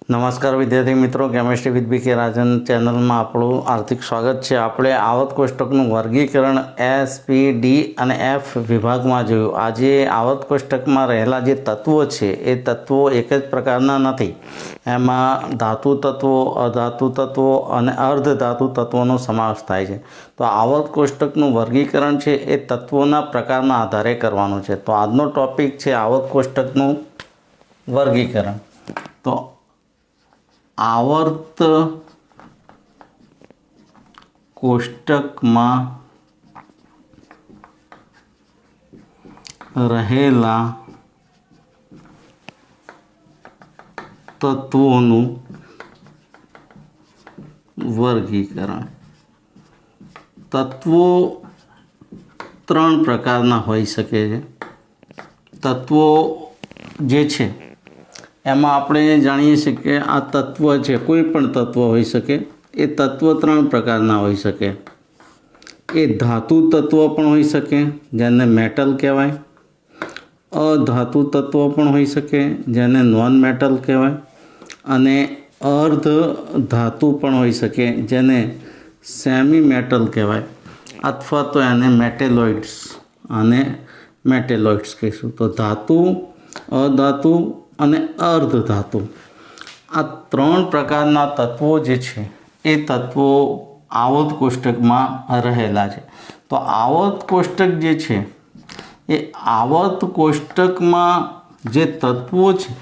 नमस्कार विद्यार्थी मित्रों, केमिस्ट्री विथ बी के राजन चैनल में आपणुं हार्दिक स्वागत है। आपणे आवत कोष्टकनुं वर्गीकरण एस पी डी अने एफ विभाग में जोयुं। आजे आवत कोष्टक में रहेला जे तत्वों है ए तत्वों एक ज प्रकारना नथी। एमां धातु तत्वों, अधातु तत्वों अने अर्धधातु तत्वों समावेश थाय छे। तो आवत कोष्टकनुं वर्गीकरण है ए तत्वोना प्रकारना आधारे करवानुं छे। तो आजनो टॉपिक है आवत कोष्टकनुं वर्गीकरण। तो आवर्त कोष्टक में रहेला तत्वों वर्गीकरण। तत्वों त्रण प्रकारना होई सके छे। तत्वों जे छे एमां आपणे जाणीए छीए के आ तत्व है, कोई पण तत्व होई सके। ए तत्व त्रण प्रकारना होई सके। ए धातु तत्व पण होई सके जेने मेटल कहेवाय, अधातु तत्व पण होई सके जेने नॉन मेटल कहेवाय, अने अर्ध धातु पण होई सके जेने सेमी मेटल कहेवाय, अथवा तो एने मेटेलॉइड्स अने मेटेलॉइड्स कहीशुं। तो धातु, अधातु अने अर्धधातु आ त्रण प्रकारना तत्वों जे छे ए तत्वों आवत कोष्टक में रहेला छे। तो आवत कोष्टक जे छे ए आवत कोष्टक में जे तत्वों छे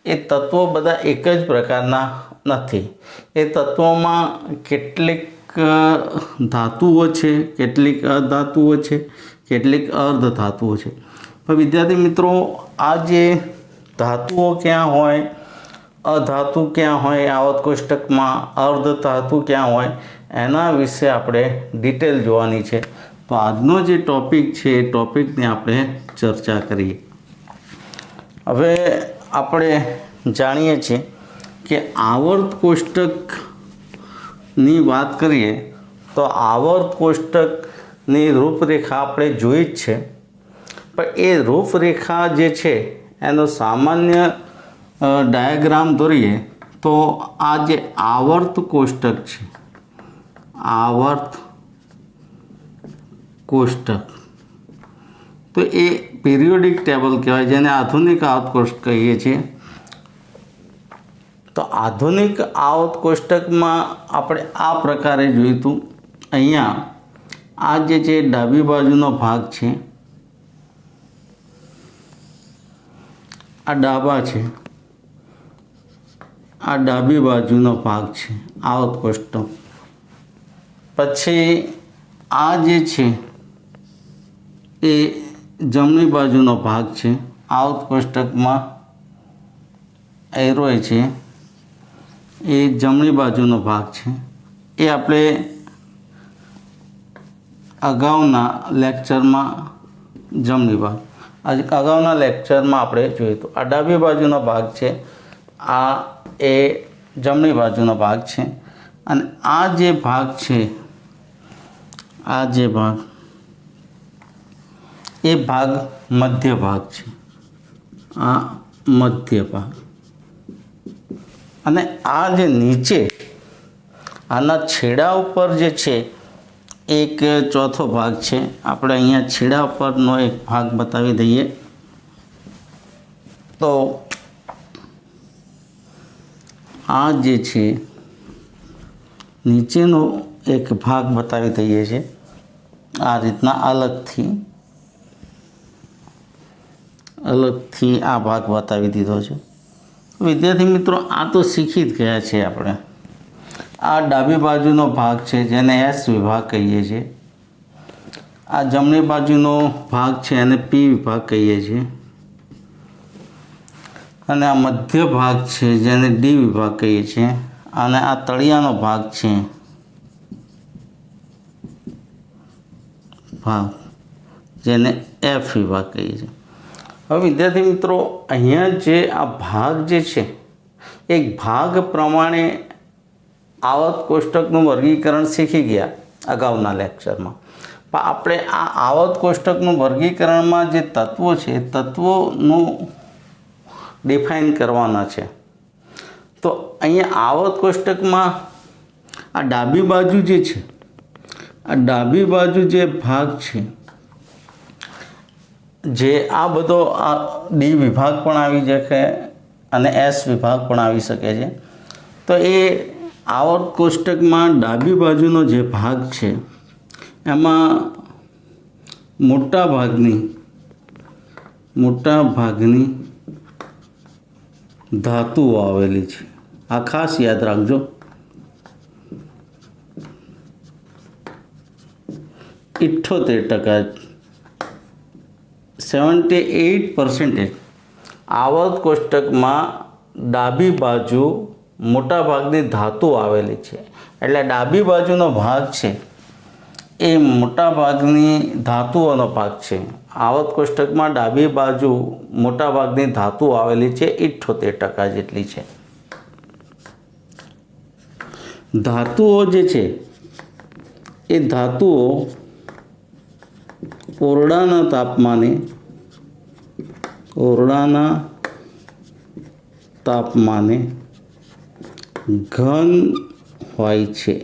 ए तत्वों बधा एक ज प्रकारना नथी। ए तत्वों में केटलीक धातुओ छे, केटलीक अधातुओ छे, केटलीक अर्धधातुओ छे। तो विद्यार्थी मित्रों, आ जे धातुओं क्या होय, अधातु क्या होय आवत कोष्टक में, अर्धधातु क्या होय, एना विषे आपणे डिटेल जोवानी छे। तो आजनो जे टॉपिक छे टॉपिकने आपणे चर्चा करीए। हवे आपणे जाणीए छीए के आवर्त कोष्टकनी वात करीए तो आवर्त कोष्टकनी रूपरेखा आपणे जोई ज छे। पण ए रूपरेखा जे छे एनो सामान्य डायग्राम दौरीए तो आ जे आवर्त कोष्टक छे, आवर्त कोष्टक तो ए पीरियोडिक टेबल कहेवाय, जेने आधुनिक आवत कोष्टक कहीए छीए। तो आधुनिक आवत कोष्टक में आपणे आ प्रकारे जोईतुं। अहींया आ जे छे डाबी बाजुनो भाग छे, आ डाबा छे, आ डाबी बाजुनो भाग छे आवत कोष्टक। पछी आ जे छे ए जमणी बाजुनो भाग छे आवत कोष्टक में। एरो छे ए जमणी बाजुनो भाग छे। ए आपणे अगाउना लेक्चर में जमणी बाजु, आज अगाउना लेक्चर में आपणे जोयुं तो आ डाबी बाजुनो भाग छे, आ ए जमणी बाजुनो भाग छे। अने आ जे भाग छे, आ जे भाग ए भाग मध्य भाग छे, आ मध्य भाग। अने आ जे नीचे आना छेड़ा पर जे छे एक चौथो भाग छे। आपणे अहींया छेड़ा परनो एक भाग बतावी दईए। तो आ जे छे नीचेनो एक भाग बतावी दईए छे आ रीतना अलगथी आ भाग बतावी दीधो छे। विद्यार्थी मित्रों, आ तो शीखी ज गया छे आपणे। आ डाबी बाजुनो भाग छे जेने एस विभाग कहीए छे। आ जमणी बाजुनो भाग छे एने पी विभाग कहीए छे। अने आ मध्य भाग छे जेने डी विभाग कहीए छे। अने आ तळियानो भाग छे, भाग जेने एफ विभाग कहीए छे। हवे विद्यार्थी मित्रों, अहींया जे आ भाग जे छे एक भाग प्रमाणे आवत कोष्टकनुं वर्गीकरण शीखी गया अगाउना लेक्चर में। पण आपणे आ आवत कोष्टकनुं वर्गीकरण में जे तत्वों छे तत्वोनुं डिफाइन करवाना छे। તો અહીંયા આવર્ત કોષ્ટકમાં આ ડાબી બાજુ જે છે, આ ડાબી બાજુ જે ભાગ છે, જે આ બધો આ ડી વિભાગ પણ આવી શકે અને એસ વિભાગ પણ આવી શકે છે. તો એ આવર્ત કોષ્ટકમાં ડાબી બાજુનો જે ભાગ છે એમાં મોટા ભાગની ધાતુઓ આવેલી છે. આ ખાસ યાદ રાખજો. 78% 78% આવર્ત કોષ્ટકમાં ડાબી બાજુ મોટા ભાગની ધાતુ આવેલી છે. એટલે ડાબી બાજુનો ભાગ છે એ મોટા ભાગની ધાતુઓનો ભાગ છે. આવર્ત કોષ્ટકમાં ડાબી બાજુ મોટા ભાગની ધાતુ આવેલી છે, 78% જેટલી છે. ધાતુઓ જે છે એ ધાતુઓ ઓરડાના તાપમાને ઘન હોય છે.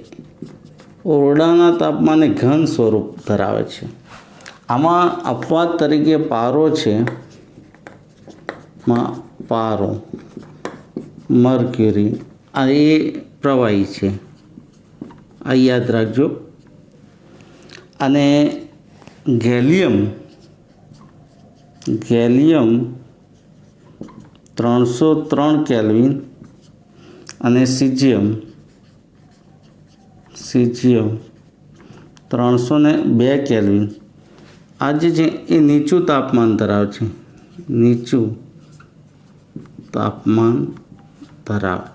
ઓરડાના તાપમાને ઘન સ્વરૂપ ધરાવે છે. આમાં અપવાદ તરીકે પારો છે, પારો મર્ક્યુરી આ એ પ્રવાહી છે, આ યાદ રાખજો. અને ગેલિયમ 303 કેલ્વિન અને સીઝિયમ 302 કેલ્વિન આ જે છે એ નીચું તાપમાન ધરાવે છે, નીચું તાપમાન ધરાવે.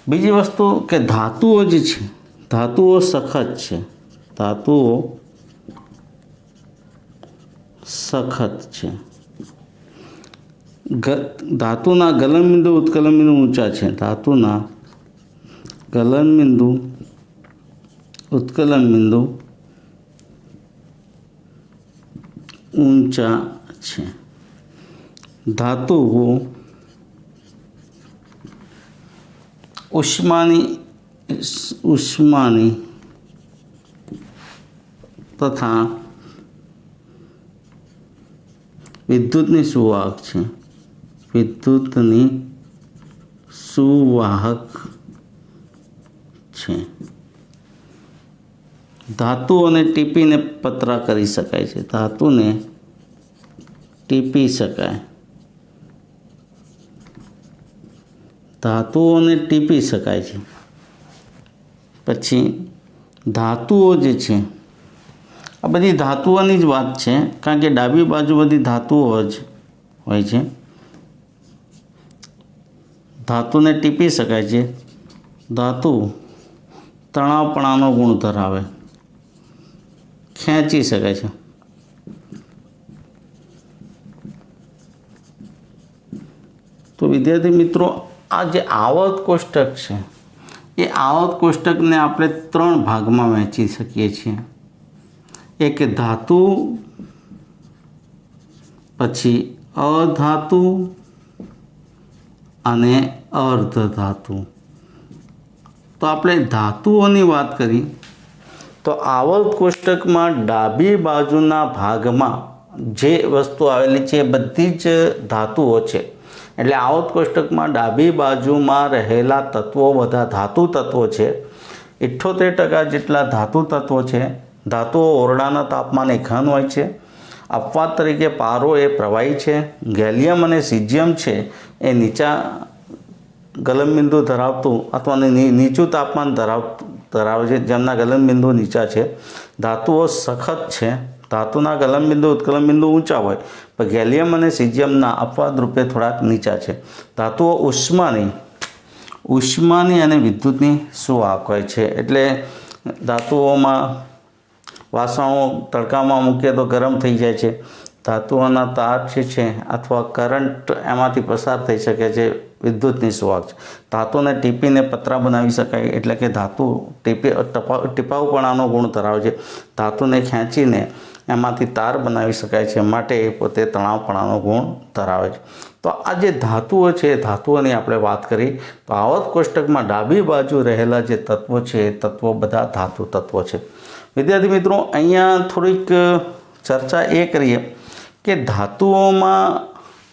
બીજી વસ્તુ કે ધાતુઓ જે છે, ધાતુઓ સખત છે, ધાતુના ગલનબિંદુ ઉત્કલનબિંદુ ઊંચા છે. ધાતુના ગલનબિંદુ ઉત્કલનબિંદુ ઊંચા છે. ધાતુઓ ઉષ્માની તથા વિદ્યુતની સુવાહક છે. ધાતુઓને ટીપીને પતરા કરી શકાય છે. ધાતુને ટીપી શકાય. ધાતુઓને ટીપી શકાય છે. પછી ધાતુઓ જે છે આ બધી ધાતુઓની જ વાત છે, કારણ કે ડાબી બાજુ બધી ધાતુઓ જ હોય છે. ધાતુને ટીપી શકાય છે. ધાતુ તણાવપણાનો ગુણ ધરાવે, ખેંચી શકાય છે. તો વિદ્યાર્થી મિત્રો, આ જે આવર્ત કોષ્ટક છે એ આવર્ત કોષ્ટકને આપણે 3 ભાગમાં વહેંચી શકીએ છીએ. એક ધાતુ, પછી અધાતુ અને અર્ધ ધાતુ. તો આપણે ધાતુઓની વાત કરી તો આવર્ત કોષ્ટકમાં ડાબી બાજુના ભાગમાં જે વસ્તુ આવેલી છે એ બધી જ ધાતુઓ છે. એટલે આવર્ત કોષ્ટકમાં ડાબી બાજુમાં રહેલા તત્વો બધા ધાતુ તત્વો છે. 78% જેટલા ધાતુ તત્વો છે. ધાતુઓ ઓરડાના તાપમાને ઘન હોય છે. અપવાદ તરીકે પારો એ પ્રવાહી છે. ગેલિયમ અને સીઝિયમ છે એ નીચા ગલનબિંદુ ધરાવતું અથવા નીચું તાપમાન ધરાવે છે, જેમના ગલનબિંદુ નીચા છે. ધાતુઓ સખત છે. ધાતુના ગલનબિંદુ ઉત્કલનબિંદુ ઊંચા હોય, પણ ગેલિયમ અને સીઝિયમના અપવાદ રૂપે થોડાક નીચા છે. ધાતુઓ ઉષ્માની અને વિદ્યુતની સુવાહક હોય છે. એટલે ધાતુઓમાં વાસણો તડકામાં મૂકીએ તો ગરમ થઈ જાય છે. ધાતુઓના તાર જે છે અથવા કરંટ એમાંથી પસાર થઈ શકે છે, વિદ્યુતની સુવાહક છે. ધાતુને ટીપીને પતરા બનાવી શકાય, એટલે કે ધાતુ ટીપાઉપણાનો ગુણ ધરાવે છે. ધાતુને ખેંચીને એમાંથી તાર બનાવી શકાય છે, માટે એ પોતે તણાવપણાનો ગુણ ધરાવે છે. તો આ જે ધાતુઓ છે એ ધાતુઓની આપણે વાત કરી તો આવર્ત કોષ્ટકમાં ડાબી બાજુ રહેલા જે તત્વો છે એ તત્વો બધા ધાતુ તત્વો છે. વિદ્યાર્થી મિત્રો, અહીંયા થોડીક ચર્ચા એ કરીએ કે ધાતુઓમાં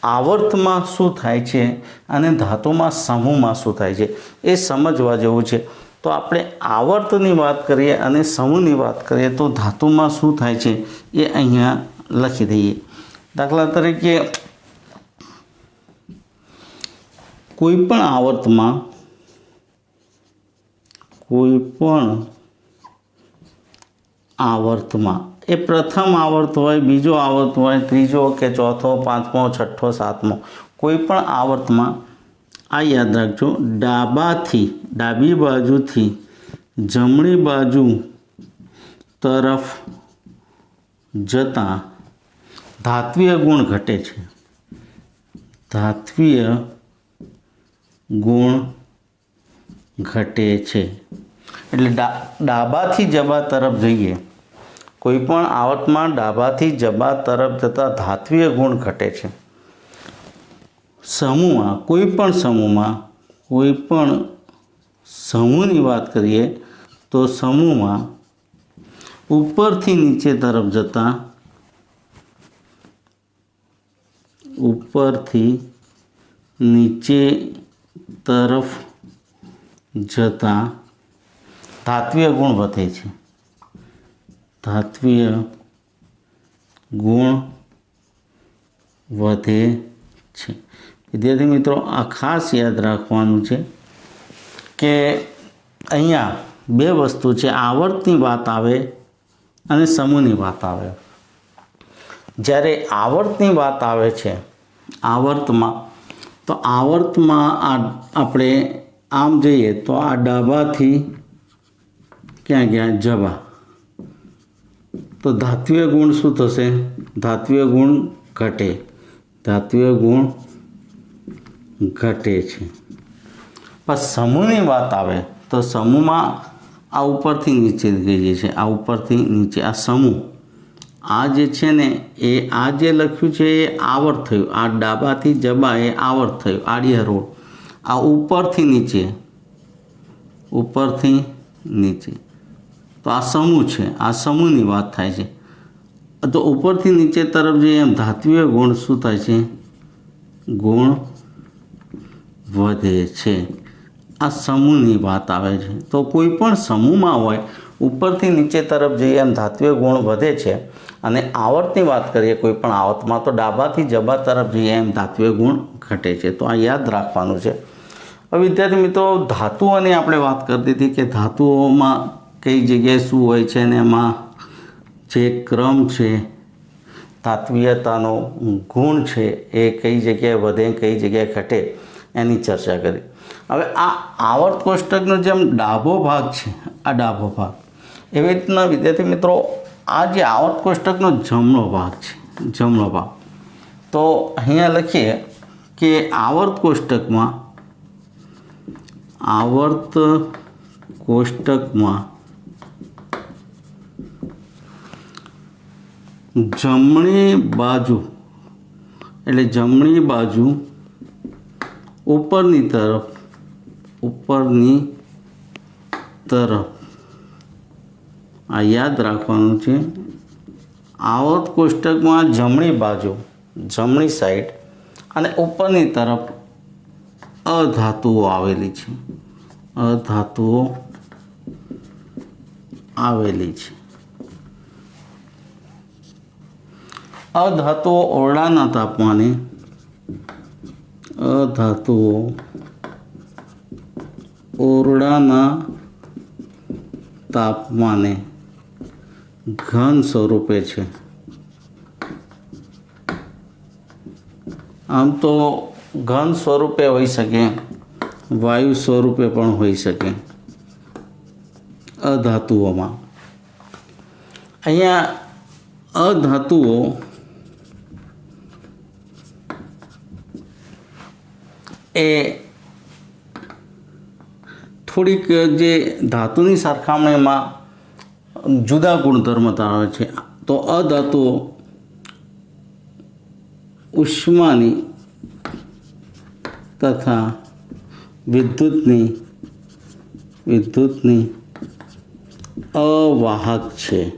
આવર્તમાં શું થાય છે અને ધાતુમાં સમૂહમાં શું થાય છે એ સમજવા જેવું છે. તો આપણે આવર્તની વાત કરીએ અને સમૂહની વાત કરીએ તો ધાતુમાં શું થાય છે એ અહીંયા લખી દઈએ. દાખલા તરીકે કોઈ પણ આવર્તમાં એ પ્રથમ આવર્ત હોય, બીજો આવર્ત હોય, ત્રીજો કે ચોથો, પાંચમો, છઠ્ઠો, સાતમો, કોઈ પણ આવર્તમાં આ યાદ રાખજો, ડાબી બાજુથી જમણી બાજુ તરફ જતાં ધાત્વિય ગુણ ઘટે છે. ધાત્વિય ગુણ ઘટે છે એટલે ડાબાથી જબા તરફ જઈએ, કોઈ પણ આવર્તમાં ડાબાથી જબા તરફ જતાં ધાત્વિય ગુણ ઘટે છે. સમૂહમાં કોઈ પણ સમૂહની વાત કરીએ તો સમૂહમાં ઉપરથી નીચે તરફ જતાં ધાત્વિય ગુણ વધે છે. ધાત્વિય ગુણ વધે છે. વિદ્યાર્થી મિત્રો, આ ખાસ યાદ રાખવાનું છે કે અહીંયા બે વસ્તુ છે, આવર્તની વાત આવે અને સમૂહની વાત આવે. જ્યારે આવર્તની વાત આવે છે આવર્તમાં આપણે આમ જઈએ તો આ ડાબાથી ક્યાં ગયા? જબા. તો ધાત્વિય ગુણ શું થશે? ધાત્વિય ગુણ ઘટે છે. પણ સમૂહની વાત આવે તો સમૂહમાં આ ઉપરથી નીચે જઈએ છે, આ ઉપરથી નીચે, આ સમૂહ, આ જે છે ને એ આ જે લખ્યું છે એ આવર્ત થયું, આ ડાબાથી જબા એ આવર્ત થયું, આડી હરોળ. આ ઉપરથી નીચે તો આ સમૂહ છે, આ સમૂહની વાત થાય છે. તો ઉપરથી નીચે તરફ જઈએ એમ ધાત્વિય ગુણ શું થાય છે? ગુણ વધે છે. આ સમૂહની વાત આવે છે. તો કોઈ પણ સમૂહમાં હોય, ઉપરથી નીચે તરફ જઈએ એમ ધાત્વિય ગુણ વધે છે. અને આવર્તની વાત કરીએ કોઈ પણ આવર્તમાં તો ડાબાથી જબા તરફ જઈએ એમ ધાત્વિય ગુણ ઘટે છે. તો આ યાદ રાખવાનું છે. હવે વિદ્યાર્થી મિત્રો, ધાતુઓની આપણે વાત કરતી હતી કે ધાતુઓમાં કઈ જગ્યાએ શું હોય છે અને એમાં જે ક્રમ છે, ધાત્વિયતાનો ગુણ છે એ કઈ જગ્યાએ વધે, કઈ જગ્યાએ ઘટે એની ચર્ચા કરી. હવે આ આવર્ત કોષ્ટકનો જેમ ડાબો ભાગ છે, આ ડાબો ભાગ, એવી રીતના વિદ્યાર્થી મિત્રો આ જે આવર્ત કોષ્ટકનો જમણો ભાગ છે, જમણો ભાગ, તો અહીંયા લખીએ કે આવર્ત કોષ્ટકમાં જમણી બાજુ ઉપરની તરફ આ યાદ રાખવાનું છે. આવર્ત કોષ્ટકમાં જમણી બાજુ, જમણી સાઈડ અને ઉપરની તરફ અધાતુઓ આવેલી છે. અધાતુઓ ઓરડાના તાપમાને ઘન સ્વરૂપે છે. આમ તો ઘન સ્વરૂપે હોઈ શકે, વાયુ સ્વરૂપે પણ હોઈ શકે અધાતુઓમાં. અહીંયા અધાતુઓ એ થોડીક જે ધાતુની સરખામણીમાં જુદા ગુણધર્મ ધરાવે છે. તો અધાતુઓ ઉષ્માની તથા વિદ્યુતની અવાહક છે.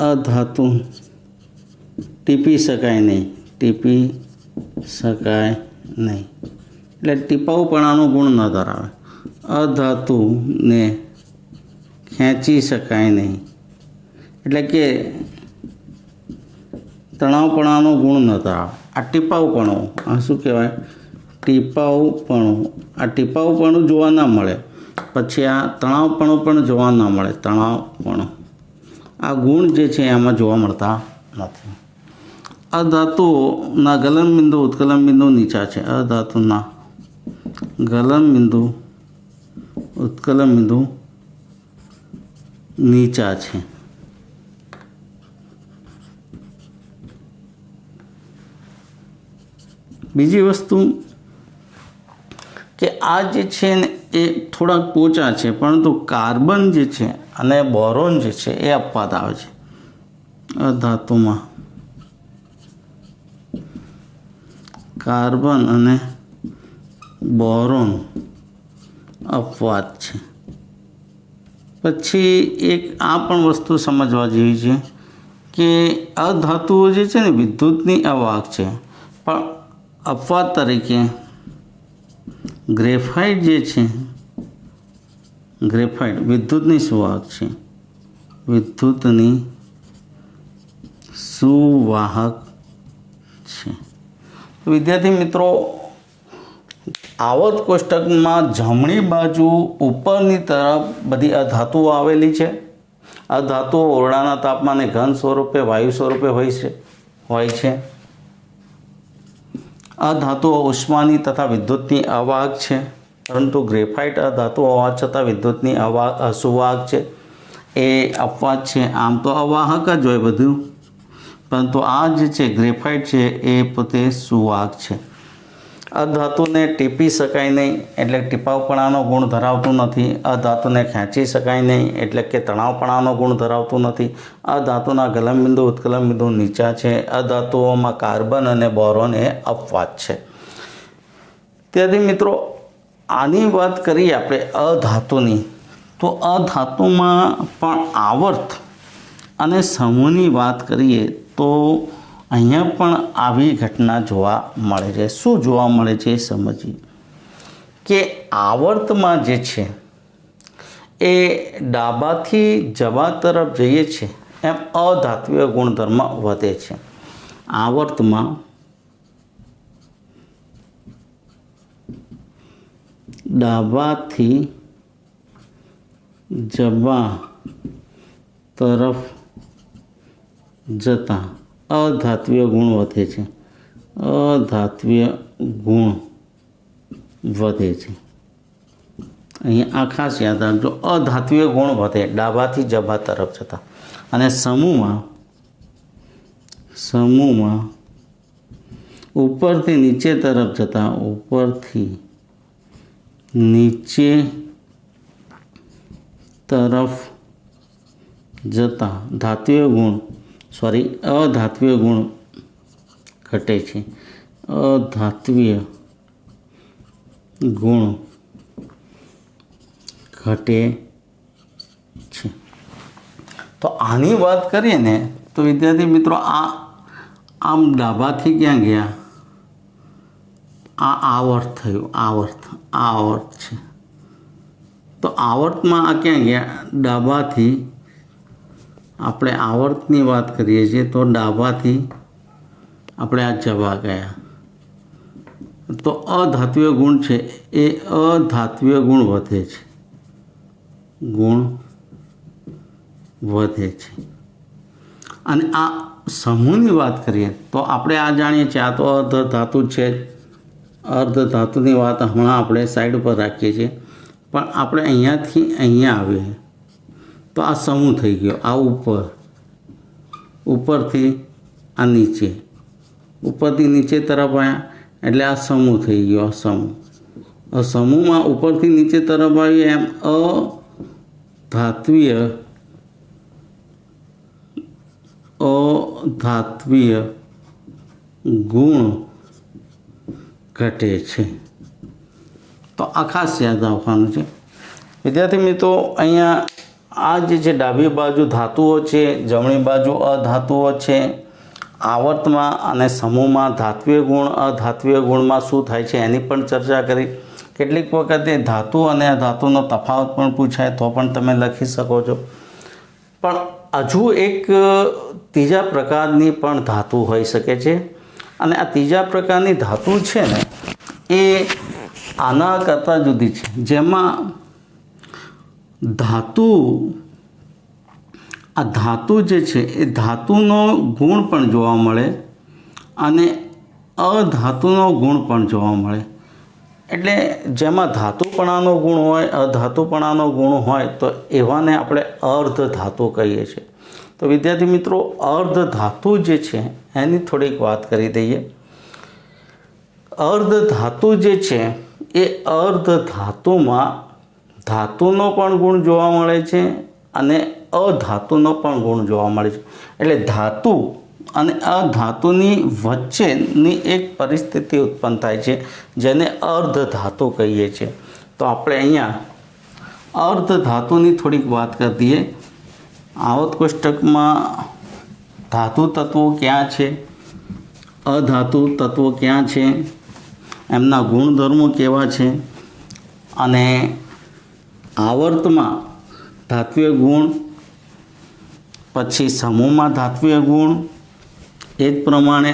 અધાતુ ટીપી શકાય નહીં, એટલે ટીપાઉપણાનો ગુણ ન ધરાવે. અધાતુને ખેંચી શકાય નહીં, એટલે કે તણાવપણાનો ગુણ ન ધરાવે. આ ટીપાઉપણું, આ શું કહેવાય? ટીપાઉપણું. આ ટીપાઉપણું જોવા ના મળે. પછી આ તણાવપણું પણ જોવા ના મળે. તણાવપણું, આ ગુણ જે છે એમાં જોવા મળતા નથી. અધાતુઓના ગલનબિંદુ ઉત્કલનબિંદુ નીચા છે. અધાતુના ગલનબિંદુ ઉત્કલનબિંદુ નીચા છે. બીજી વસ્તુ કે આ જે છે ને એ થોડાક પોચા છે, પરંતુ કાર્બન જે છે અને બોરોન જે છે એ અપવાદ આવે છે. અધાતુમાં કાર્બન અને બોરોન અપવાદ છે. પછી એક આ પણ વસ્તુ સમજવા જેવી છે કે અધાતુઓ જે છે ને વિદ્યુતની અવાહક છે, પણ અપવાદ તરીકે ગ્રેફાઇટ જે છે, ગ્રેફાઇટ વિદ્યુતની સુવાહક છે. વિદ્યુતની સુવાહક છે. વિદ્યાર્થી મિત્રો, આવર્ત કોષ્ટકમાં જમણી બાજુ ઉપરની તરફ બધી અધાતુઓ આવેલી છે. અધાતુઓ ઓરડાના તાપમાને ઘન સ્વરૂપે, વાયુ સ્વરૂપે હોય છે. અધાતુઓ ઉષ્માની તથા વિદ્યુતની અવાહક છે, પરંતુ ગ્રેફાઇટ અધાતુ હોવા છતાં વિદ્યુતની સુવાહક છે. એ અપવાદ છે. આમ તો અવાહક જ હોય બધું, પરંતુ આ જે છે ગ્રેફાઇટ છે એ પોતે સુવાહક છે. અધાતુને ટીપી શકાય નહીં, એટલે ટીપાવપણાનો ગુણ ધરાવતું નથી. અધાતુને ખેંચી શકાય નહીં, એટલે કે તણાવપણાનો ગુણ ધરાવતું નથી. અધાતુના ગલનબિંદુ ઉત્કલનબિંદુ નીચા છે. અધાતુઓમાં કાર્બન અને બોરોન એ અપવાદ છે. તેથી મિત્રો, આની વાત કરીએ આપણે અધાતુની, તો અધાતુમાં પણ આવર્ત અને સમૂહની વાત કરીએ તો અહીંયા પણ આવી ઘટના જોવા મળે છે. શું જોવા મળે છે એ સમજીએ કે આવર્તમાં જે છે એ ડાબાથી જમા તરફ જઈએ છે એમ અધાત્વીય ગુણધર્મ વધે છે. આવર્તમાં ડાબાથી જમા તરફ જતાં અધાત્વીય ગુણ વધે છે. અધાત્વીય ગુણ વધે છે. અહીંયા આ ખાસ યાદ રાખજો, અધાત્વીય ગુણ વધે ડાબાથી જમા તરફ જતાં. અને સમૂહમાં ઉપરથી નીચે તરફ જતાં, ઉપરથી નીચે તરફ જતાં અધાત્વીય ગુણ ઘટે છે. અધાત્વીય ગુણ ઘટે છે. તો આની વાત કરીએ ને તો વિદ્યાર્થી મિત્રો, આમ ડાબાથી ક્યાં ગયા? આ આવર્ત થયું. આવર્ત છે. તો આવર્તમાં આ ક્યાં ગયા? ડાબાથી. આપણે આવર્તની વાત કરીએ છીએ તો ડાબાથી આપણે આ જવા ગયા. તો અધાત્વીય ગુણ છે એ અધાત્વીય ગુણ વધે છે. અને આ સમૂહની વાત કરીએ તો આપણે આ જાણીએ છીએ, આ તો અર્ધધાતુ છે. અર્ધધાતુની વાત હમણાં આપણે સાઈડ પર રાખીએ છીએ, પણ આપણે અહીંયાથી અહીંયા આવીએ તો આ સમૂહ થઈ ગયો. આ ઉપરથી આ નીચે, ઉપરથી નીચે તરફ આવ્યા એટલે આ સમૂહ થઈ ગયો. સમૂહમાં ઉપરથી નીચે તરફ આવીએ એમ અધાત્વીય અધાત્વીય ગુણ ઘટે છે। તો આ ખાસ યાદ રાખવાનું છે વિદ્યાર્થી મિત્રો। અહીંયા આ જે છે ડાબી બાજુ ધાતુઓ છે, જમણી બાજુ અધાતુઓ છે। આવર્તમાં અને સમૂહમાં ધાત્વીય ગુણ અધાત્વીય ગુણમાં શું થાય છે એની પણ ચર્ચા કરી। કેટલીક વખતે ધાતુ અને અધાતુનો તફાવત પણ પૂછાય તો પણ તમે લખી શકો છો। પણ હજુ એક ત્રીજા પ્રકારની પણ ધાતુ હોઈ શકે છે અને આ ત્રીજા પ્રકારની ધાતુ છે ને એ આના કરતાં જુદી છે, જેમાં આ ધાતુ જે છે એ ધાતુનો ગુણ પણ જોવા મળે અને અધાતુનો ગુણ પણ જોવા મળે। એટલે જેમાં ધાતુપણાનો ગુણ હોય અધાતુપણાનો ગુણ હોય તો એવાને આપણે અર્ધ ધાતુ કહીએ છીએ। તો વિદ્યાર્થી મિત્રો અર્ધ ધાતુ જે છે એની થોડીક વાત કરી દઈએ। અર્ધ ધાતુ જે છે એ અર્ધ ધાતુમાં ધાતુનો પણ ગુણ જોવા મળે છે અને અધાતુનો પણ ગુણ જોવા મળે છે। એટલે ધાતુ અને અધાતુની વચ્ચેની એક પરિસ્થિતિ ઉત્પન્ન થાય છે જેને અર્ધ ધાતુ કહીએ છીએ। તો આપણે અહીંયા અર્ધ ધાતુની થોડીક વાત કરી દઈએ। આવત કોષ્ટકમાં ધાતુ તત્વો ક્યાં છે, અધાતુ તત્વો ક્યાં છે, એમના ગુણધર્મો કેવા છે અને આવર્તમાં ધાત્વીય ગુણ, પછી સમૂહમાં ધાત્વીય ગુણ, એ જ પ્રમાણે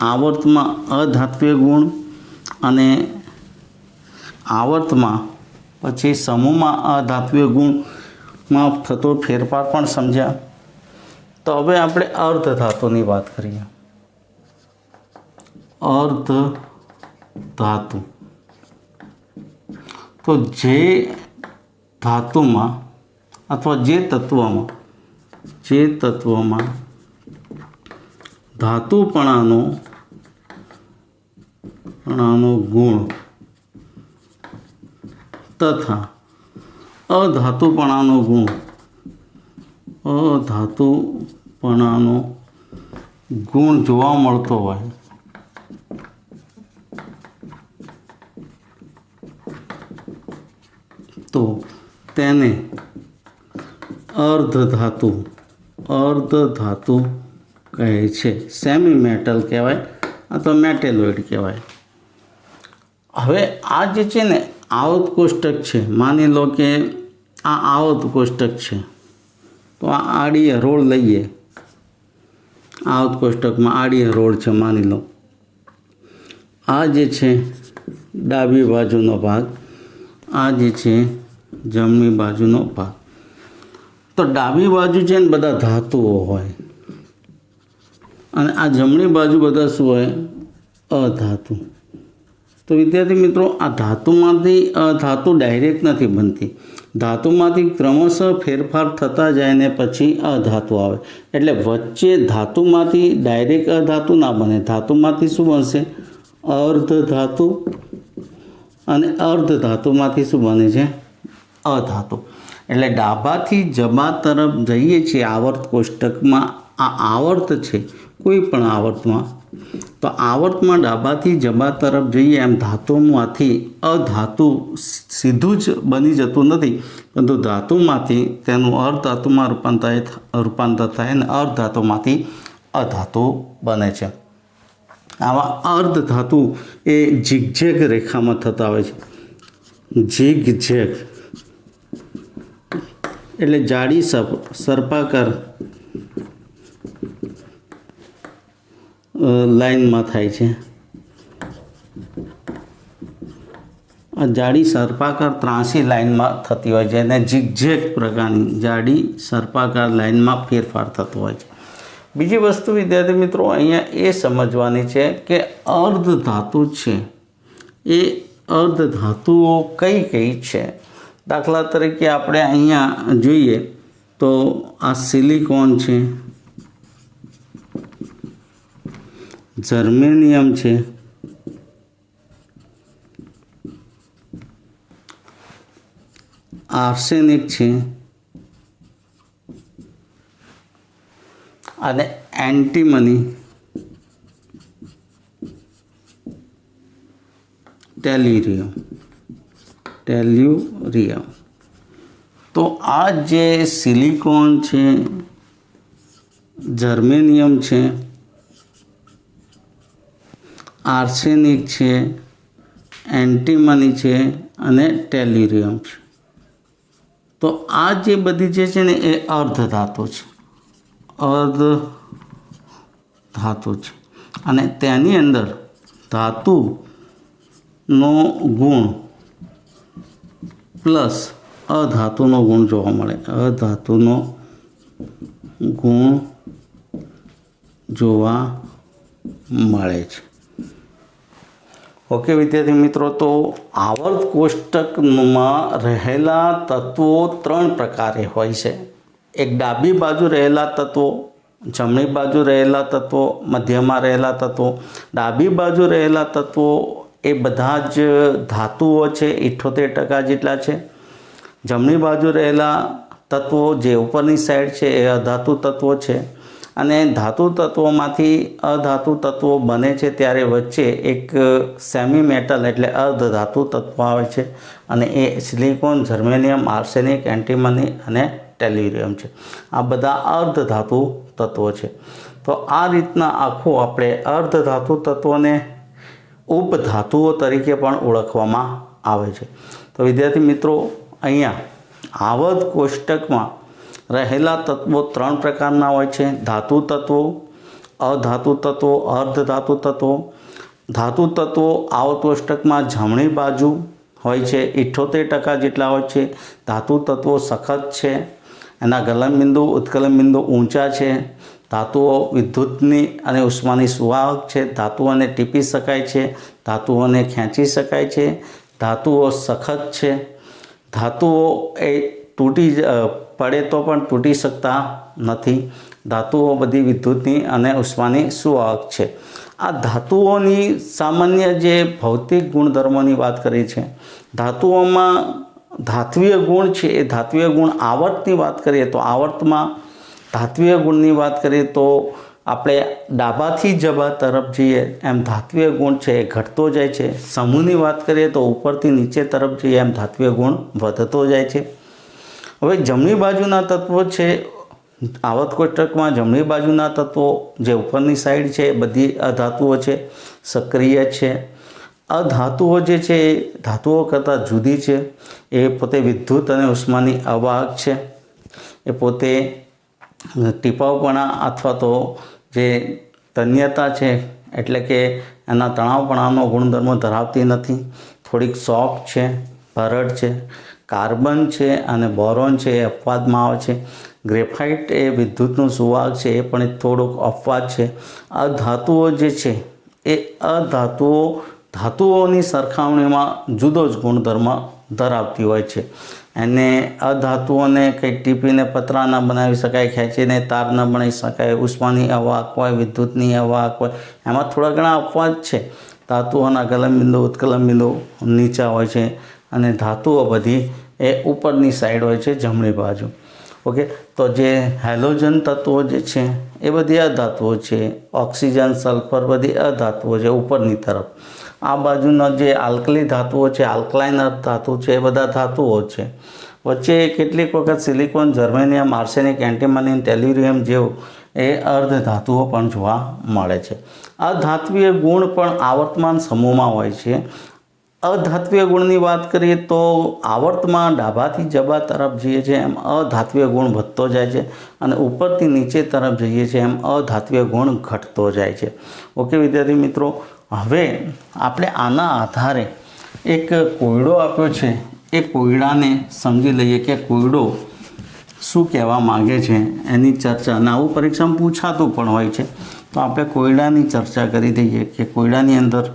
આવર્તમાં અધાત્વીય ગુણ અને આવર્તમાં પછી સમૂહમાં અધાત્વીય ગુણમાં થતો ફેરફાર પણ સમજ્યા। તો હવે આપણે અર્ધ ધાતુની વાત કરીએ। અર્ધ ધાતુ તો જે ધાતુમાં અથવા જે તત્વમાં ધાતુપણાનો ગુણ તથા અધાતુપણાનો ગુણ જોવા મળતો હોય તો તેને અર્ધ ધાતુ કહે છે। સેમી મેટલ કહેવાય અથવા મેટેલોઇડ કહેવાય। હવે આ જે છે ને આવત કોષ્ટક છે, માની લો કે આ આવત કોષ્ટક છે તો આ આડી હરોળ લઈએ। આવત કોષ્ટકમાં આડી હરોળ છે, માની લો આ જે છે ડાબી બાજુનો ભાગ, આ જે છે જમણી બાજુનો ભાગ। તો ડાબી બાજુ છે ને બધા ધાતુઓ હોય અને આ જમણી બાજુ બધા શું હોય, અધાતુ। તો વિદ્યાર્થી મિત્રો આ ધાતુમાંથી અધાતુ ડાયરેક્ટ નથી બનતી, ધાતુમાંથી ક્રમશઃ ફેરફાર થતા જાય ને પછી અધાતુ આવે। એટલે વચ્ચે ધાતુમાંથી ડાયરેક્ટ અધાતુ ના બને, ધાતુમાંથી શું બનશે, અર્ધ ધાતુ અને અર્ધ ધાતુમાંથી શું બને છે, અધાતુ। એટલે ડાબાથી જમા તરફ જઈએ છીએ આવર્ત કોષ્ટકમાં, આ આવર્ત છે કોઈ પણ આવર્તમાં, તો આવર્તમાં ડાબાથી જમા તરફ જઈએ એમ ધાતુમાંથી અધાતુ સીધું જ બની જતું નથી, પરંતુ ધાતુમાંથી તેનું અર્ધધાતુમાં રૂપાંતર થાય અને અર્ધધાતુમાંથી અધાતુ બને છે। આવા અર્ધ ધાતુ એ ઝિગઝેગ રેખામાં થતા હોય છે। ઝિગઝેગ એટલે જાડી સર્પાકાર લાઈનમાં થાય છે। આ જાડી સર્પાકાર ત્રાંસી લાઈનમાં થતી હોય છે અને ઝિગઝેગ પ્રકારની જાડી સર્પાકાર લાઈનમાં ફેરફાર થતો હોય છે। બીજી વસ્તુ વિદ્યાર્થી મિત્રો અહીંયા એ સમજવાની છે કે અર્ધ ધાતુ છે એ અર્ધ ધાતુઓ કઈ કઈ છે। દાખલા તરીકે આપણે અહીંયા જોઈએ તો આ સિલિકોન છે, જર્મેનિયમ છે, આર્સેનિક છે અને એન્ટીમની ટેલ્યુરિયમ. તો આ જે સિલિકોન છે, જર્મેનિયમ છે, આર્સેનિક છે, એન્ટીમની છે અને ટેલ્યુરિયમ છે. તો આ જે બધી જે છે ને એ અર્ધધાતુ છે, અર્ધધાતુ છે. અને તેની અંદર ધાતુનો ગુણ પ્લસ અધાતુનો ગુણ જોવા મળે, અધાતુનો ગુણ જોવા મળે છે. ઓકે વિદ્યાર્થી મિત્રો, તો આવર્ત કોષ્ટકમાં રહેલા તત્વો 3 પ્રકારે હોય છે. એક ડાબી બાજુ રહેલા તત્વો, જમણી બાજુ રહેલા તત્વો, મધ્યમાં રહેલા તત્વો. ડાબી બાજુ રહેલા તત્વો એ બધા જ ધાતુઓ છે, 78% જેટલા છે. જમણી બાજુ રહેલા તત્વો જે ઉપરની સાઈડ છે એ અધાતુ તત્વો છે. અને ધાતુ તત્વોમાંથી અધાતુ તત્વો બને છે ત્યારે વચ્ચે એક સેમી મેટલ એટલે અર્ધધાતુ તત્વ આવે છે, અને એ સિલિકોન, જર્મેનિયમ, આર્સેનિક, એન્ટીમની અને ટેલ્યુરિયમ છે. આ બધા અર્ધધાતુ તત્વો છે. તો આ રીતના આખું આપણે અર્ધધાતુ તત્વોને ઉપધાતુઓ તરીકે પણ ઓળખવામાં આવે છે. તો વિદ્યાર્થી મિત્રો, અહીંયા આવર્ત કોષ્ટકમાં રહેલા તત્વો 3 પ્રકારના હોય છે: ધાતુ તત્વો, અધાતુ તત્વો, અર્ધધાતુ તત્વો. ધાતુ તત્વો આવર્ત કોષ્ટકમાં જમણી બાજુ હોય છે, 78% જેટલા હોય છે. ધાતુ તત્વો સખત છે, એના ગલનબિંદુ, ઉત્કલનબિંદુ ઊંચા છે. ધાતુઓ વિદ્યુતની અને ઉષ્માની સુવાહક છે. ધાતુઓને ટીપી શકાય છે, ધાતુઓને ખેંચી શકાય છે. ધાતુઓ સખત છે. ધાતુઓ એ પડે તો પણ તૂટી શકતા નથી. ધાતુઓ બધી વિદ્યુતની અને ઉષ્માની સુવાહક છે. આ ધાતુઓની સામાન્ય જે ભૌતિક ગુણધર્મોની વાત કરી છે. ધાતુઓમાં ધાત્વીય ગુણ છે, એ ધાત્વીય ગુણ આવર્તની વાત કરીએ તો આવર્તમાં ધાત્વીય ગુણની વાત કરીએ તો આપણે ડાબાથી જબા તરફ જઈએ એમ ધાત્વીય ગુણ છે એ ઘટતો જાય છે. સમૂહની વાત કરીએ તો ઉપરથી નીચે તરફ જઈએ એમ ધાત્વીય ગુણ વધતો જાય છે. હવે જમણી બાજુના તત્વો છે, આવર્ત કોષ્ટકમાં જમણી બાજુના તત્વો જે ઉપરની સાઈડ છે બધી અધાતુઓ છે, સક્રિય છે. અધાતુઓ જે છે એ ધાતુઓ કરતાં જુદી છે. એ પોતે વિદ્યુત અને ઉષ્માની અવાહક છે. એ પોતે ટીપાવપણા અથવા તો જે તન્યતા છે એટલે કે એના તણાવપણાનો ગુણધર્મ ધરાવતી નથી. થોડીક સોફ્ટ છે, ભરડ છે. કાર્બન છે અને બોરોન છે એ અપવાદમાં આવે છે. ગ્રેફાઇટ એ વિદ્યુતનું સુવાહક છે, એ પણ થોડુંક અપવાદ છે. અધાતુઓ જે છે એ ધાતુઓની સરખામણીમાં જુદો જ ગુણધર્મ ધરાવતી હોય છે. એને અધાતુઓને કંઈ ટીપીને પતરા ન બનાવી શકાય, ખેંચીને તાર ન બનાવી શકાય, ઉષ્માની અવાહક હોય, વિદ્યુતની અવાહક હોય, એમાં થોડા ઘણા અપવાદ છે. ધાતુઓના ગલનબિંદુ, ઉત્કલનબિંદુ નીચા હોય છે અને ધાતુઓ બધી એ ઉપરની સાઈડ હોય છે, જમણી બાજુ. ઓકે, તો જે હેલોજન તત્વો જે છે એ બધી અધાતુઓ છે. ઓક્સિજન, સલ્ફર બધી અધાતુઓ છે ઉપરની તરફ. આ બાજુના જે આલ્કલી ધાતુઓ છે, આલ્કલાઇન ધાતુ છે, એ બધા ધાતુઓ છે. વચ્ચે કેટલીક વખત સિલિકોન, જર્મેનિયમ, આર્સેનિક, એન્ટીમની, ટેલ્યુરિયમ જેવું એ અર્ધધાતુઓ પણ જોવા મળે છે. અધાત્વીય ગુણ પણ આવર્તમાન સમૂહમાં હોય છે. અધાત્વીય ગુણની વાત કરીએ તો આવર્તમાં ડાબાથી જબા તરફ જઈએ છીએ એમ અધાત્વીય ગુણ વધતો જાય છે, અને ઉપરથી નીચે તરફ જઈએ છીએ એમ અધાત્વીય ગુણ ઘટતો જાય છે. ઓકે વિદ્યાર્થી મિત્રો, હવે આપણે આના આધારે એક કોયડો આપ્યો છે. એ કોયડાને સમજી લઈએ કે કોયડો શું કહેવા માગે છે, એની ચર્ચા. અને આવું પરીક્ષામાં પૂછાતું પણ હોય છે. તો આપણે કોયડાની ચર્ચા કરી દઈએ કે કોયડાની અંદર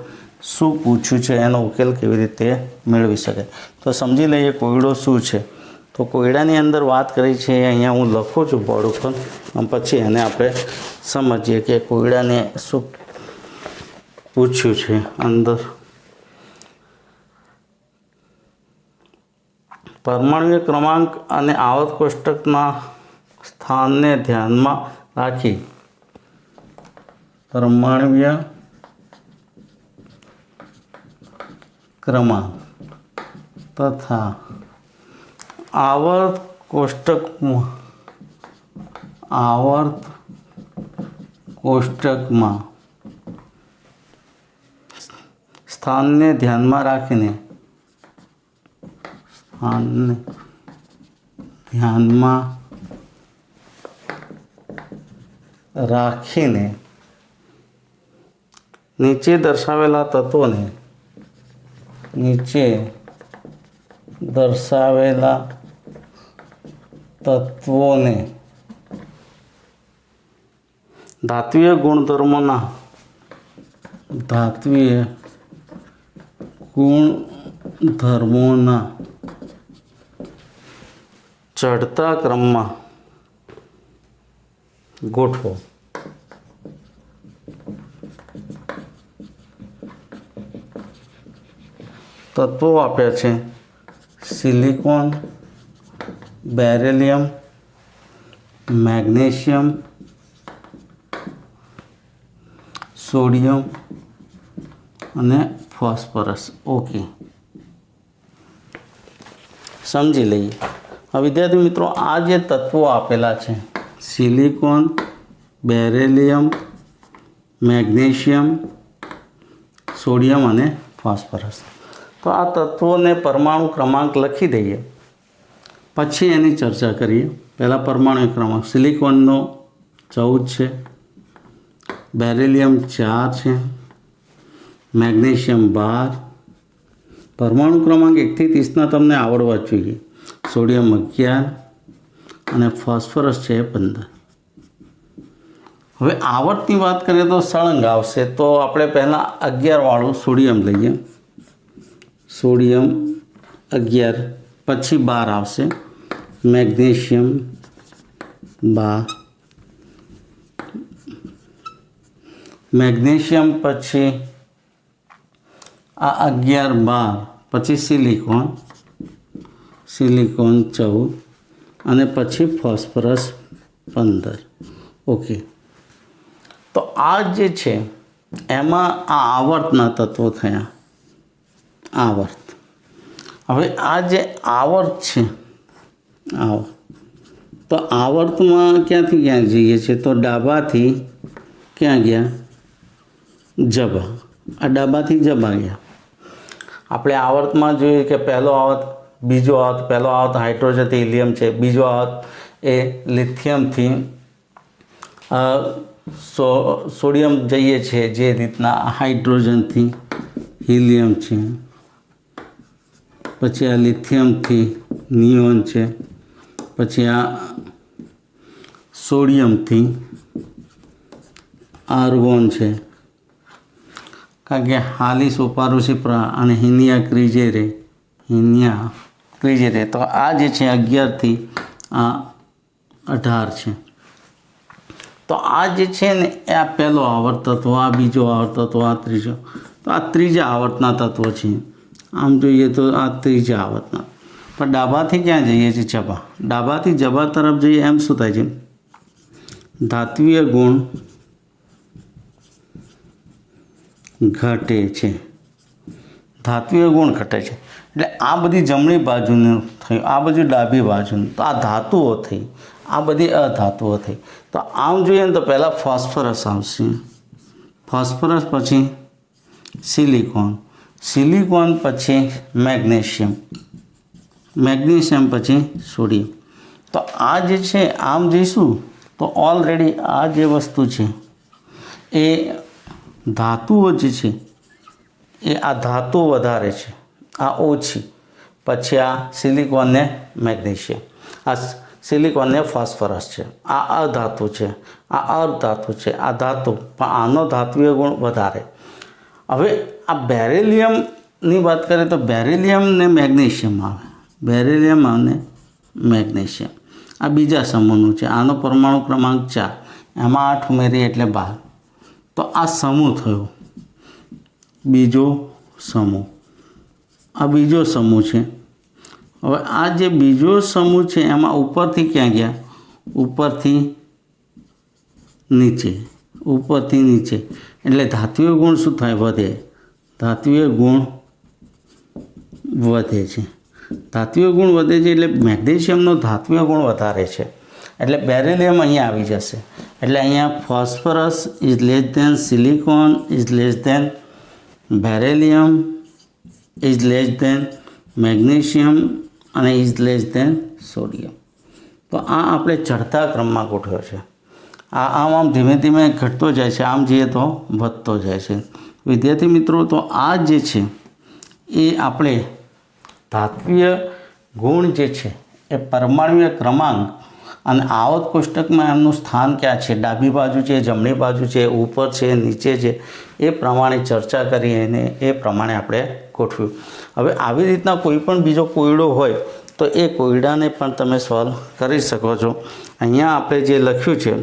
શું પૂછ્યું છે, એનો ઉકેલ કેવી રીતે મેળવી શકાય. તો સમજી લઈએ કોયડો શું છે. તો કોયડાની અંદર વાત કરી છે, અહીંયા હું લખું છું બોર્ડ ઉપર, પછી એને આપણે સમજીએ કે કોયડાને શું પૂછ્યું છે. અંદર પરમાણ્વીય ક્રમાંક અને આવર્ત કોષ્ટકના સ્થાનને ધ્યાનમાં રાખી પરમાણ્વીય ક્રમાંક તથા આવર્ત કોષ્ટકમાં સ્થાનને ધ્યાનમાં રાખીને નીચે દર્શાવેલા તત્વોને ધાત્વિય ગુણધર્મોના ચઢતા ક્રમમાં ગોઠવો. તત્વો આપ્યા છે સિલિકોન, બેરિલિયમ, મેગ્નેશિયમ, સોડિયમ અને ફોસ્ફરસ. ઓકે, સમજી લઈએ. હવે વિદ્યાર્થી મિત્રો, આ જે તત્વો આપેલા છે સિલિકોન, બેરિલિયમ, મેગ્નેશિયમ, સોડિયમ અને ફોસ્ફરસ, તો આ તત્વોને પરમાણુ ક્રમાંક લખી દઈએ, પછી એની ચર્ચા કરીએ. પહેલાં પરમાણુ ક્રમાંક સિલિકોનનો 14 છે, બેરિલિયમ 4 છે, મેગ્નેશિયમ 12, પરમાણુ ક્રમાંક 1 થી 30ના તમને આવડવા જ જોઈએ. સોડિયમ 11 અને ફોસ્ફરસ છે 15. હવે આવર્તની વાત કરીએ તો સળંગ આવશે, તો આપણે પહેલાં 11 વાળું સોડિયમ લઈએ. સોડિયમ 11, પછી 12 આવશે મેગ્નેશિયમ 12, મેગ્નેશિયમ પછી આ 11 12, પછી સિલિકોન 14 અને પછી ફોસ્ફરસ 15. ઓકે, તો આ જે છે એમાં આ આવર્તના તત્વો થયા. આવર્ત. હવે આ જે આવર્ત છે, તો આવર્તમાં ક્યાંથી ક્યાં જઈએ છીએ? તો ડાબાથી ક્યાં ગયા? જબા. આ ડાબાથી જબા ગયા. આપણે આવર્તમાં જોઈએ કે પહેલો આવર્ત, બીજો આવર્ત. પહેલો આવર્ત હાઇડ્રોજનથી હિલિયમ છે, બીજો આવર્ત એ લિથિયમથી સોડિયમ જઈએ છીએ, જે રીતના હાઇડ્રોજનથી હિલિયમ છે, પછી આ લિથિયમથી નિયોન છે, પછી આ સોડિયમથી આર્ગોન છે, કારણ કે હાલી સુપારુસિપ્રા અને હિનિયા ક્રિજેરે, તો આ જે છે 11થી આ 18 છે. તો આ જે છે ને એ આ પહેલો આવર્ત તત્વ, આ બીજો આવર્ત તત્વ, આ ત્રીજો, તો આ ત્રીજા આવર્તના તત્વો છે. આમ જોઈએ તો આ ત્રીજા આવર્તના. પણ ડાબાથી ક્યાં જઈએ છીએ? જબા. ડાબાથી જબા તરફ જઈએ એમ શું થાય છે? ધાત્વિય ગુણ ઘટે છે. ધાત્વિય ગુણ ઘટે છે એટલે આ બધી જમણી બાજુનું થયું, આ બધી ડાબી બાજુનું. તો આ ધાતુઓ થઈ, આ બધી અધાતુઓ થઈ. તો આમ જોઈએ ને તો પહેલાં ફોસ્ફરસ આવશે, ફોસ્ફરસ પછી સિલિકોન પછી મેગ્નેશિયમ પછી સોડિયમ. તો આ જે છે આમ જઈશું તો ઓલરેડી આ જે વસ્તુ છે એ ધાતુઓ જે છે એ આ ધાતુઓ વધારે છે, આ ઓછી. પછી આ સિલિકોન ને મેગ્નેશિયમ, આ સિલિકોન ને ફોસ્ફરસ છે, આ અધાતુ છે, આ અર્ધધાતુ છે, આ ધાતુ, પણ આનો ધાત્વિય ગુણ વધારે. હવે આ બેરિલિયમની વાત કરીએ તો બેરિલિયમ ને મેગ્નેશિયમ આવે, બેરિલિયમ અને મેગ્નેશિયમ આ બીજા સમૂહનું છે. આનો પરમાણુ ક્રમાંક 4, એમાં 8 ઉમેરીએ એટલે 12. તો આ સમૂહ થયો, બીજો સમૂહ. આ બીજો સમૂહ છે. હવે આ જે બીજો સમૂહ છે એમાં ઉપરથી ક્યાં ગયા? ઉપરથી નીચે, ઉપરથી નીચે, એટલે ધાત્વિક ગુણ શું થાય? વધે. ધાત્વિક ગુણ વધે છે. ધાત્વિક ગુણ વધે છે એટલે મેગ્નેશિયમનો ધાત્વિક ગુણ વધારે છે, એટલે બેરિલિયમ અહીંયા આવી જશે. એટલે અહીંયા phosphorus is less than silicon is less than beryllium is less than magnesium અને ઇઝ લેસ ધેન સોડિયમ. તો આ આપણે ચડતા ક્રમમાં ગોઠવ્યો છે. આમ ધીમે ધીમે ઘટતો જાય છે, આમ જઈએ તો વધતો જાય છે. વિદ્યાર્થી મિત્રો, તો આ જે છે એ આપણે ધાત્વીય ગુણ જે છે એ પરમાણુય ક્રમાંક અને આવત કોષ્ટકમાં એમનું સ્થાન ક્યાં છે, ડાબી બાજુ છે, જમણી બાજુ છે, ઉપર છે, નીચે છે, એ પ્રમાણે ચર્ચા કરી અને એ પ્રમાણે આપણે ગોઠવ્યું. હવે આવી રીતના કોઈ પણ બીજો કોયડો હોય તો એ કોયડાને પણ તમે સોલ્વ કરી શકો છો. અહીંયા આપણે જે લખ્યું છે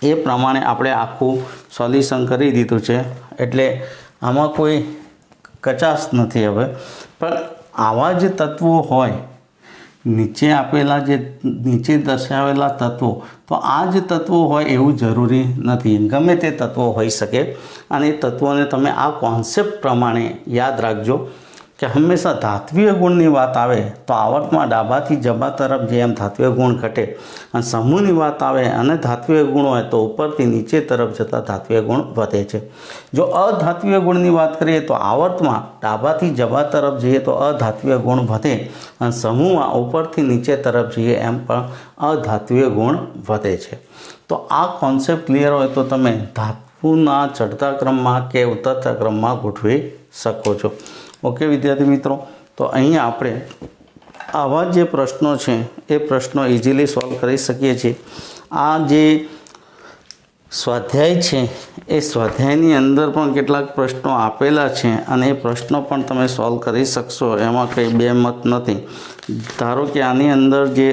એ પ્રમાણે આપણે આખું સોલ્યુશન કરી દીધું છે, એટલે આમાં કોઈ કચાશ નથી. હવે પણ આવા જે તત્વો હોય, નીચે આપેલા જે નીચે દર્શાવેલા તત્વો, તો આ જ તત્વો હોય એવું જરૂરી નથી, ગમે તે તત્વો હોઈ શકે. અને એ તત્વોને તમે આ કોન્સેપ્ટ પ્રમાણે યાદ રાખજો કે હંમેશા ધાત્વીય ગુણની વાત આવે તો આવર્તમાં ડાબાથી જબા તરફ જે એમ ધાત્વીય ગુણ ઘટે, અને સમૂહની વાત આવે અને ધાત્વીય ગુણ હોય તો ઉપરથી નીચે તરફ જતાં ધાત્વીય ગુણ વધે છે. જો અધાત્વીય ગુણની વાત કરીએ તો આવર્તમાં ડાબાથી જબા તરફ જઈએ તો અધાત્વીય ગુણ વધે, અને સમૂહમાં ઉપરથી નીચે તરફ જઈએ એમ પણ અધાત્વીય ગુણ વધે છે. તો આ કોન્સેપ્ટ ક્લિયર હોય તો તમે ધાતુના ચડતા ક્રમમાં કે ઉતરતા ક્રમમાં ગોઠવી શકો છો. ઓકે વિદ્યાર્થી મિત્રો, તો અહીંયા આપણે આવા જે પ્રશ્નો છે એ પ્રશ્નો ઇઝીલી સોલ્વ કરી શકીએ છીએ. આ જે સ્વાધ્યાય છે એ સ્વાધ્યાયની અંદર પણ કેટલાક પ્રશ્નો આપેલા છે અને એ પ્રશ્નો પણ તમે સોલ્વ કરી શકશો, એમાં કંઈ બે મત નથી. ધારો કે આની અંદર જે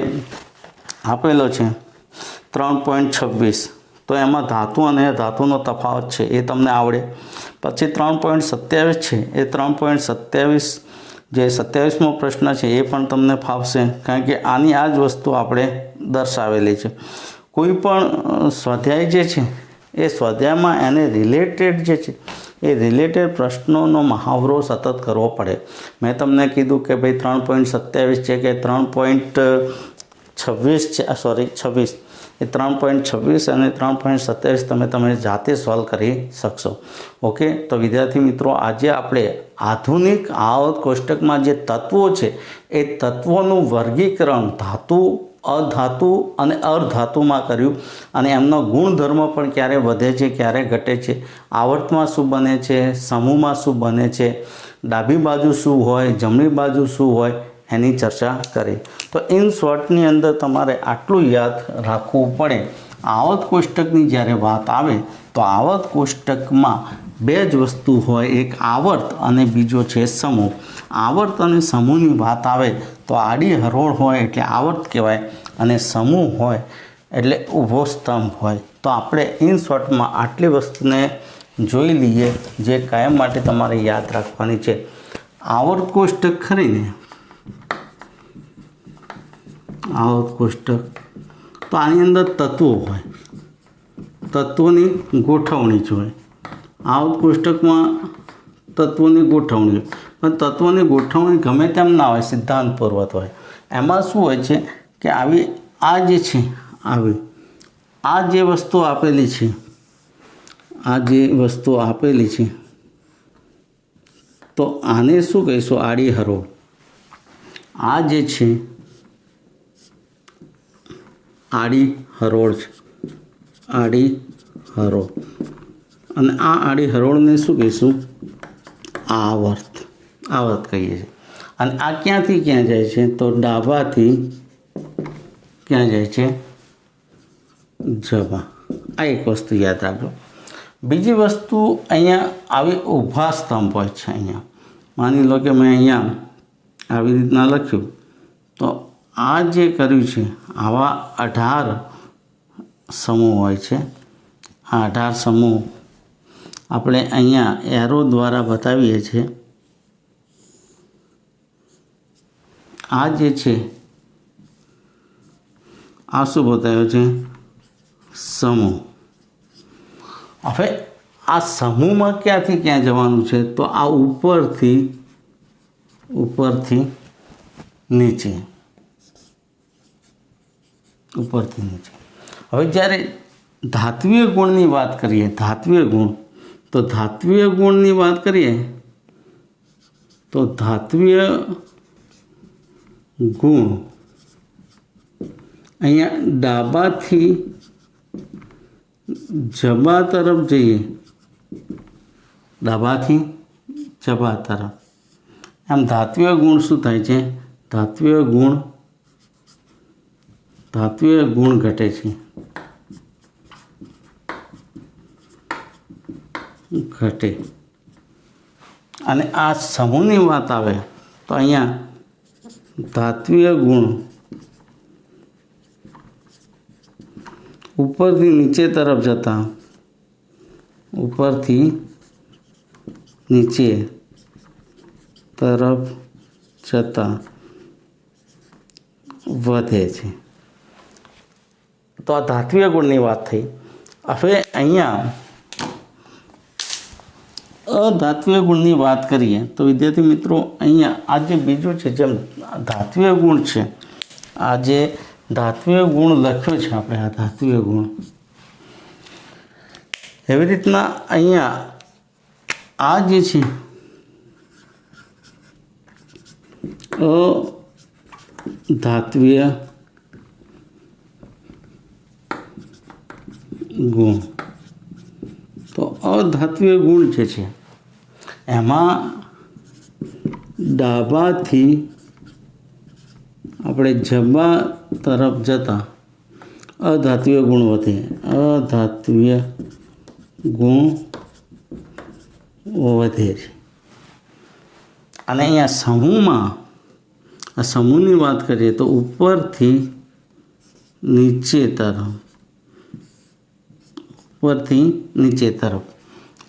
આપેલો છે 3.26, તો એમાં ધાતુ અને ધાતુનો તફાવત છે એ તમને આવડે. પછી 3.27 છે એ 3.27 જે 27મો પ્રશ્ન છે એ પણ તમને ફાવશે, કારણ કે આની આ જ વસ્તુ આપણે દર્શાવેલી છે. કોઈ પણ સ્વાધ્યાય જે છે એ સ્વાધ્યાયમાં એને રિલેટેડ જે છે એ રિલેટેડ પ્રશ્નોનો મહાવરો સતત કરવો પડે. મેં તમને કીધું કે ભાઈ 3.27 છે કે 3.26 છે, 26 એ 3.26 અને 3.27 તમે જાતે સોલ્વ કરી શકશો. ઓકે, તો વિદ્યાર્થી મિત્રો, આજે આપણે આધુનિક આવત કોષ્ટકમાં જે તત્વો છે એ તત્વોનું વર્ગીકરણ ધાતુ, અધાતુ અને અર્ધધાતુમાં કર્યું, અને એમનો ગુણધર્મ પણ ક્યારે વધે છે, ક્યારે ઘટે છે, આવર્તમાં શું બને છે, સમૂહમાં શું બને છે, ડાબી બાજુ શું હોય, જમણી બાજુ શું હોય, એની ચર્ચા કરી. તો ઇન શોર્ટની અંદર તમારે આટલું યાદ રાખવું પડે. આવત કોષ્ટકની જ્યારે વાત આવે તો આવત કોષ્ટકમાં બે જ વસ્તુ હોય, એક આવર્ત અને બીજો છે સમૂહ. આવર્ત અને સમૂહની વાત આવે તો આડી હરોળ હોય એટલે આવર્ત કહેવાય, અને સમૂહ હોય એટલે ઊભો સ્તંભ હોય. તો આપણે ઇન શોર્ટમાં આટલી વસ્તુને જોઈ લઈએ જે કાયમ માટે તમારે યાદ રાખવાની છે. આવર્ત કોષ્ટક ખરીને આવર્ત કોષ્ટક, તો આની અંદર તત્વો હોય, તત્વોની ગોઠવણી જ હોય. આવર્ત કોષ્ટકમાં તત્વોની ગોઠવણી, પણ તત્વોની ગોઠવણી ગમે તેમ ના હોય, સિદ્ધાંતપૂર્વક હોય. એમાં શું હોય છે કે આવી આ જે છે આ જે વસ્તુ આપેલી છે, આ જે વસ્તુ આપેલી છે, તો આને શું કહીશું? આડી હરોળ. આ જે છે આડી હરોળ છે, આડી હરોળ. અને આ આડી હરોળને શું કહીશું? આવર્ત. આવર્ત કહીએ છીએ. અને આ ક્યાંથી ક્યાં જાય છે? તો ડાબાથી ક્યાં જાય છે? જબા. આ એક વસ્તુ યાદ રાખજો. બીજી વસ્તુ, અહીંયા આવી ઊભા સ્તંભ હોય છે. અહીંયા માની લો કે મેં અહીંયા આવી રીતના લખ્યું, તો આ જે કર્યું છે આવા 18 સમૂહ હોય છે. આ 18 સમૂહ આપણે અહીંયા એરો દ્વારા બતાવીએ છીએ. આ જે છે આ શું બતાવ્યો છે? સમૂહ. હવે આ સમૂહમાં ક્યાંથી ક્યાં જવાનું છે? તો આ ઉપરથી નીચે, ઉપરથી નીચે. હવે જ્યારે ધાત્વિય ગુણની વાત કરીએ, ધાત્વિય ગુણ, તો ધાત્વિય ગુણની વાત કરીએ તો ધાત્વિય ગુણ અહીંયા ડાબાથી જબા તરફ જઈએ, ડાબાથી જબા તરફ. આમ ધાત્વિય ગુણ શું થાય છે? ધાત્વિય ગુણ ઘટે છે, ઘટે. અને આ સમૂહની વાત આવે તો અહીંયા ધાત્વિય ગુણ ઉપરથી નીચે તરફ જતા, ઉપરથી નીચે તરફ જતા વધે છે. તો આ ધાત્વિય ગુણની વાત થઈ. હવે અહીંયા અધાત્વિય ગુણની વાત કરીએ તો વિદ્યાર્થી મિત્રો અહીંયા આ જે બીજું છે, જેમ ધાત્વિય ગુણ છે, આ જે ધાત્વિય ગુણ લખ્યો છે આપણે, આ ધાત્વિય ગુણ, એવી રીતના અહીંયા આ જે છે અધાત્વિય ગુણ. તો અધાત્વિય ગુણ જે છે એમાં ડાબાથી આપણે જબા તરફ જતા અધાત્વિય ગુણ વધે, અધાત્વિય ગુણ વધે છે. અને અહીંયા સમૂહમાં, આ સમૂહની વાત કરીએ તો ઉપરથી નીચે તરફ, ઉપરથી નીચે તરફ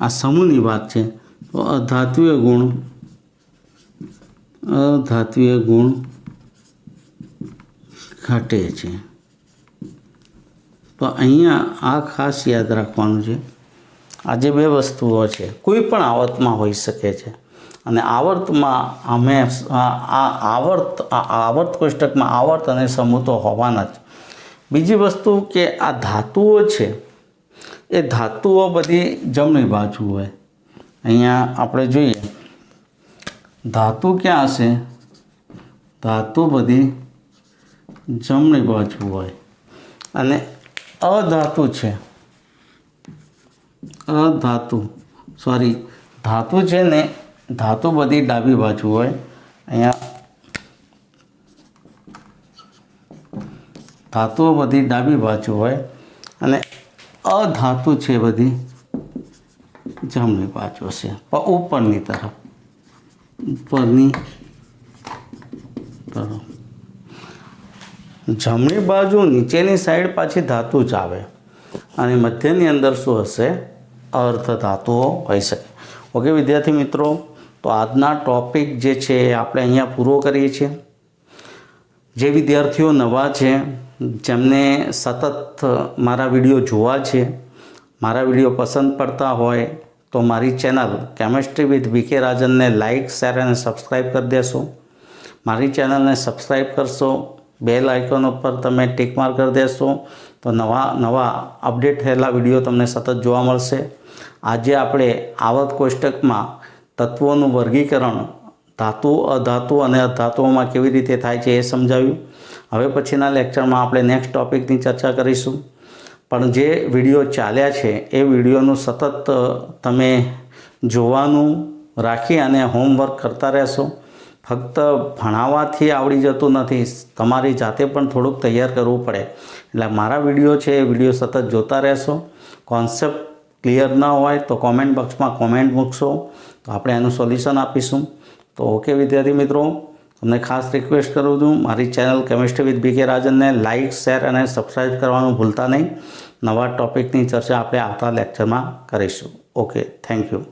આ સમૂહની વાત છે. તો અધાત્વિય ગુણ ઘટે છે. તો અહીંયા આ ખાસ યાદ રાખવાનું છે. આ જે બે વસ્તુઓ છે કોઈ પણ આવર્તમાં હોઈ શકે છે, અને આવર્તમાં આવર્ત કોષ્ટકમાં આવર્ત અને સમૂહ તો હોવાના જ. બીજી વસ્તુ કે આ ધાતુઓ છે એ ધાતુઓ બધી જમણી બાજુ હોય. અહીંયા આપણે જોઈએ ધાતુ ક્યાં હશે? ધાતુ બધી જમણી બાજુ હોય. અને અધાતુ છે, ધાતુ છે ને, ધાતુ બધી ડાબી બાજુ હોય. અહીંયા ધાતુઓ બધી ડાબી બાજુ હોય અને અધાતુ છે બધી જમણી બાજુ છે, ઉપરની તરફ, ઉપરની તરફ. જમણી બાજુ નીચેની સાઈડ પાછી ધાતુ જ આવે અને મધ્યની અંદર શું હશે? અર્ધ ધાતુઓ હોઈ શકે. ઓકે વિદ્યાર્થી મિત્રો, તો આજના ટોપિક જે છે એ આપણે અહીંયા પૂરો કરીએ છીએ. જે વિદ્યાર્થીઓ નવા છે, જેમને સતત મારા વિડીયો જોવા છે, મારા વિડીયો પસંદ પડતા હોય તો મારી ચેનલ કેમેસ્ટ્રી વિથ બીકે રાજનને લાઇક, શેર અને સબસ્ક્રાઈબ કરી દેશો. મારી ચેનલને સબસ્ક્રાઈબ કરશો, બેલ આઇકોન ઉપર તમે ટિક માર્ક કરી દેશો તો નવા અપડેટ થયેલા વિડીયો તમને સતત જોવા મળશે. આજે આપણે આવર્ત કોષ્ટકમાં તત્વોનું વર્ગીકરણ ધાતુ, અધાતુ અને અધાતુઓમાં કેવી રીતે થાય છે એ સમજાવ્યું. હવે પછીના લેક્ચરમાં આપણે નેક્સ્ટ ટૉપિકની ચર્ચા કરીશું. પણ જે વિડીયો ચાલ્યા છે એ વિડીયોનું સતત તમે જોવાનું રાખી અને હોમવર્ક કરતા રહેશો. ફક્ત ભણાવવાથી આવડી જતું નથી, તમારી જાતે પણ થોડુંક તૈયાર કરવું પડે. એટલે મારા વિડીયો છે એ વિડીયો સતત જોતા રહેશો. કોન્સેપ્ટ ક્લિયર ન હોય તો કોમેન્ટ બોક્સમાં કોમેન્ટ મૂકશો તો આપણે એનું સોલ્યુશન આપીશું. તો ઓકે વિદ્યાર્થી મિત્રો, તમને ખાસ રિક્વેસ્ટ કરું છું, મારી ચેનલ કેમિસ્ટ્રી વિથ બીકે રાજનને લાઇક, શેર અને સબસ્ક્રાઈબ કરવાનું ભૂલતા નહીં. નવા ટૉપિકની ચર્ચા આપણે આવતા લેક્ચરમાં કરીશું. Okay, thank you.